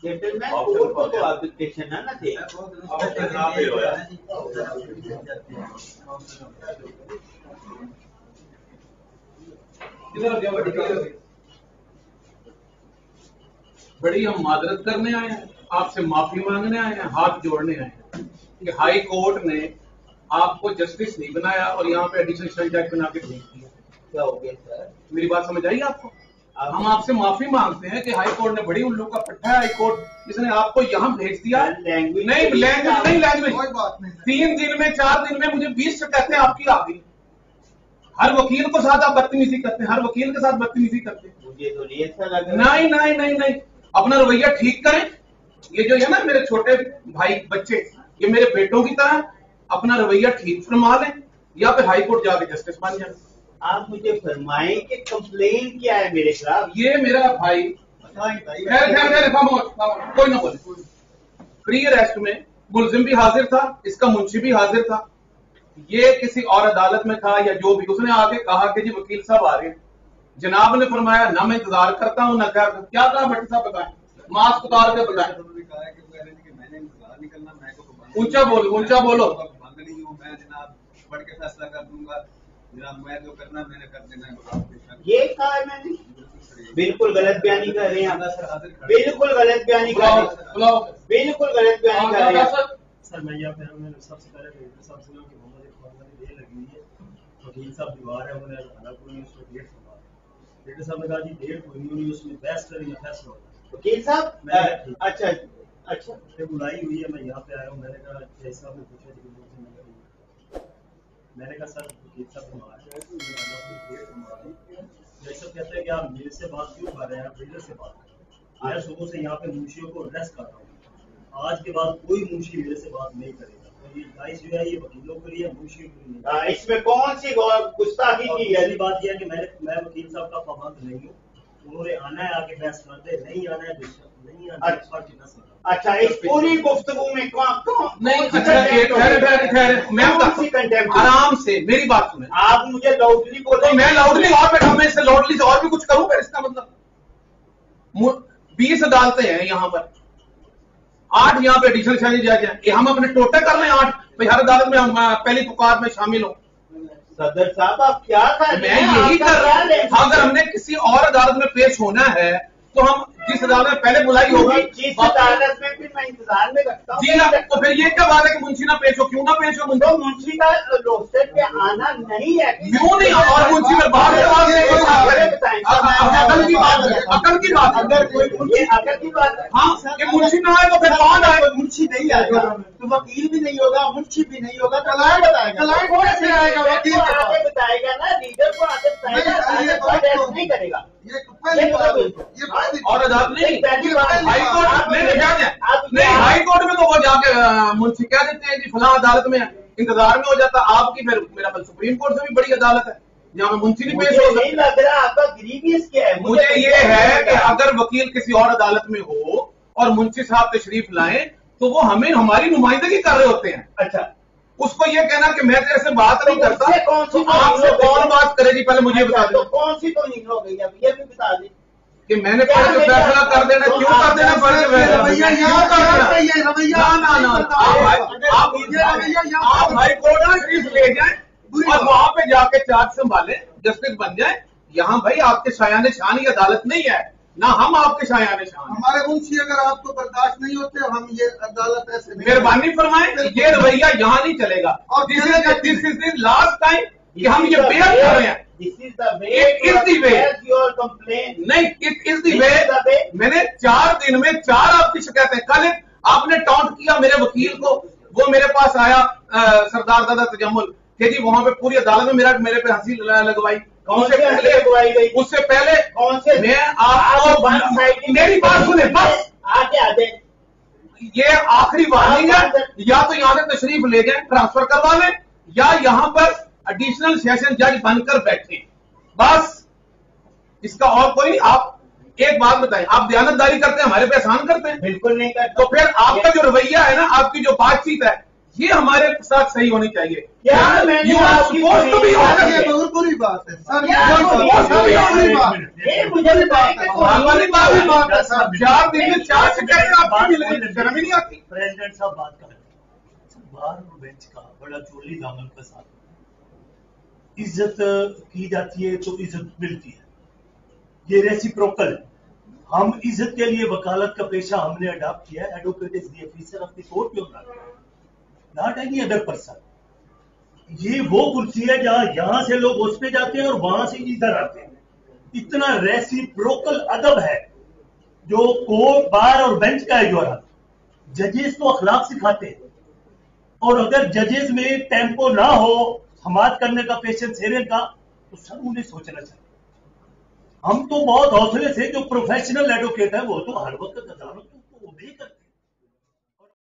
Settlement court को तो application है ना थे बड़ी हम माजरत करने आए हैं, आपसे माफी मांगने आए हैं, हाथ जोड़ने आए हैं कि हाई कोर्ट ने आपको जस्टिस नहीं बनाया और यहाँ पे एडिशनल जज बना के भेज दिया। क्या हो गया सर? मेरी बात समझ आई आपको? हम आपसे माफी मांगते हैं कि हाई कोर्ट ने बड़ी उल्लू का पट्टा है, हाई कोर्ट जिसने आपको यहाँ भेज दिया। लैंग्वेज नहीं, लैंग्वेज 3 दिन में 4 दिन में मुझे 20 शिकायतें आपकी आ गई। हर वकील को साथ आप बदतमीजी करते हैं, हर वकील के साथ बदतमीजी करते हैं। मुझे तो नहीं अच्छा लग रहा। नहीं, अपना रवैया ठीक करें। ये जो है ना मेरे छोटे भाई बच्चे, ये मेरे बेटों की तरह अपना रवैया ठीक फरमा लें या फिर हाई कोर्ट जाके जस्टिस बन जाए। आप मुझे फरमाएं कि कंप्लेन क्या है मेरे खिलाफ। ये मेरा भाई खैर कोई ना बोले। प्री अरेस्ट में मुलजिम भी हाजिर था, इसका मुंशी भी हाजिर था। ये किसी और अदालत में था या जो भी, उसने आके कहा कि जी वकील साहब आ रहे हैं। जनाब ने फरमाया ना मैं इंतजार करता हूँ ना क्या कहा भट्ट साहब बताएं, मास्क उतार के बताएं। ऊंचा बोलो। मैं जनाब पढ़ के फैसला कर दूंगा, जनाब मैं जो करना मैंने कर देना। ये कहा है मैंने? बिल्कुल गलत बयानी कर रहे हैं, बिल्कुल गलत बयानी कर रहे हैं, बिल्कुल गलत बयानी कर रहे हैं। सर मैं यहाँ पे सबसे पहले सबसे लोग मोहम्मद इकबाल वाली देर लगी हुई है, वकील साहब दीवार है, उन्होंने हालांकि उन्होंने उसको डेट सुना, डेट साहब ने कहा जी डेट कोई नहीं, उसमें बहस करेंगे फैसला होगा। वकील साहब अच्छा फिर बुलाई हुई है, मैं यहाँ पे आया हूँ। मैंने कहा जज साहब ने पूछा जी मैंने कहा सर वकील साहब हमारे जज साहब कहते हैं कि आप मेरे से बात क्यों कर रहे हैं, आप बिल्डर से बात कर रहे हैं। मैं सुबह से यहाँ पे मुंशियों को अरेस्ट कर रहा हूँ, आज के बाद कोई मुंशी मेरे से बात नहीं करेगा। तो ये लाइस जो है ये वकीलों के लिए, मुंशियों के लिए। इसमें कौन सी गुस्ताखी की है? बात यह है कि मैं वकील साहब का पाबंद नहीं हूँ, उन्होंने आना है आके बहस कर दे, नहीं आना है नहीं आना है। अच्छा इस पूरी गुफ्तगू में नहीं, मैं आराम से मेरी बात सुने। आप मुझे लाउडली बोलो। मैं लाउडली और बैठा, मैं इससे लाउडली से और भी कुछ करूँ? इसका मतलब 20 अदालतें हैं यहाँ पर, 8 यहाँ पे एडिशनल जज हैं, हम अपने टोटे कर रहे हैं 8 भाई, हर अदालत में हम पहली पुकार में शामिल हो। सदर साहब आप क्या कर रहे हैं? मैं यही कर रहा हूं। अगर हमने किसी और अदालत में पेश होना है तो हम जिस अदालत में पहले बुलाई होगी, जिस अदालत में फिर मैं इंतजार में रखता हूँ जी ना, तो फिर ये क्या बात है कि मुंशी ना पेश हो? क्यों ना पेश हो? मुंशी का रोस्टर पे आना नहीं है, क्यों नहीं? और मुंशी में बात अकल की बात है, अकल की बात। अगर कोई अकल की बात है, हाँ कि मुंशी ना आए तो फिर कौन आए? मुंशी नहीं आएगा तो वकील भी नहीं होगा, मुंशी भी नहीं होगा, तो कलाए बताएगा, कलाए कौन से आएगा? वकील आगे बताएगा ना, लीडर को आगे बताएगा, नहीं करेगा। और अदालत नहीं, हाई कोर्ट नहीं, हाई कोर्ट में तो वो जाके मुंशी कह देते हैं कि फलां अदालत में इंतजार में हो जाता। आपकी फिर मेरा सुप्रीम कोर्ट से भी बड़ी अदालत है जहाँ मुंशी नहीं पेश हो सकता। नहीं लग रहा आपका ग्रीवियस क्या है? मुझे ये है कि अगर वकील किसी और अदालत में हो और मुंशी साहब तशरीफ लाएं तो वो हमें हमारी नुमाइंदगी कर रहे होते हैं। अच्छा, उसको ये कहना कि मैं तेरे से बात नहीं करता, कौन आपसे कौन बात करेगी पहले मुझे बता दो। कौन सी तो नहीं हो गई अब ये भी बता दें कि मैंने पहले जो फैसला कर देना, क्यों कर देना आप हाई कोर्ट में शरीफ ले जाएं और वहां पे जाके चार्ज संभालें, जस्टिस बन जाए। यहाँ भाई आपके शायान शान की अदालत नहीं है, ना हम आपके शायान शान। हमारे मुंशी अगर आपको बर्दाश्त नहीं होते हम ये अदालत ऐसे मेहरबानी फरमाएं, ये रवैया यहाँ नहीं चलेगा। और दिस इज लास्ट टाइम कि हम ये बेयर कर रहे हैं। This is the way to address your complaint. नहीं, इट इज दी वे। मैंने 4 दिन में 4 आपकी शिकायतें, कल आपने टाउंट किया मेरे वकील को, वो मेरे पास आया सरदार दादा तजम्मुल कि जी वहां पे पूरी अदालत में मेरे पे हंसी लगवाई। कौन से पहले लगवाई गई? उससे पहले कौन से? मैं आपको मेरी बात सुने बस, आगे ये आखिरी वार्निंग है। या तो यहाँ से तशरीफ ले जाए, ट्रांसफर करवा लें, या यहाँ पर एडिशनल सेशन जज बनकर बैठे, बस इसका और कोई। आप एक बात बताएं, आप दयानतदारी करते हैं, हमारे पे एहसान करते हैं? बिल्कुल नहीं करते। तो फिर आपका जो रवैया है ना, आपकी जो बातचीत है, ये हमारे साथ सही होनी चाहिए। यार, मैंने You are आपकी supposed to be कोई- honest. ये बहुत बुरी बात है सर, क्या ये बुरी बहुत बात है? बुरी बात ये मुझे बताएं कि कोई- हमारी बात है सर। 4 दिन में 4 शिकायतें आपको मिल रही है, शर्म ही नहीं आती। प्रेसिडेंट साहब बात कर रहे हैं, बार और बेंच का बड़ा चोली दामन के साथ इज्जत की जाती है तो इज्जत मिलती है, ये रेसिप्रोकल है। हम इज्जत के लिए वकालत का पेशा हमने अडॉप्ट किया है। Advocate is the officer of the court, not any other person. ये वो कुर्सी है जहां यहां से लोग उस पे जाते हैं और वहां से इधर आते हैं। इतना रेसिप्रोकल अदब है जो कोर्ट, बार और बेंच का है। जो जजेस तो अखलाक सिखाते हैं, और अगर जजेस में टेम्पो ना हो समाज करने का, पेशेंस हेरे का, तो सब उन्हें सोचना चाहिए। हम तो बहुत हौसले से, जो प्रोफेशनल एडवोकेट है वो तो हर वक्त अदालतों को ओबे करते हैं।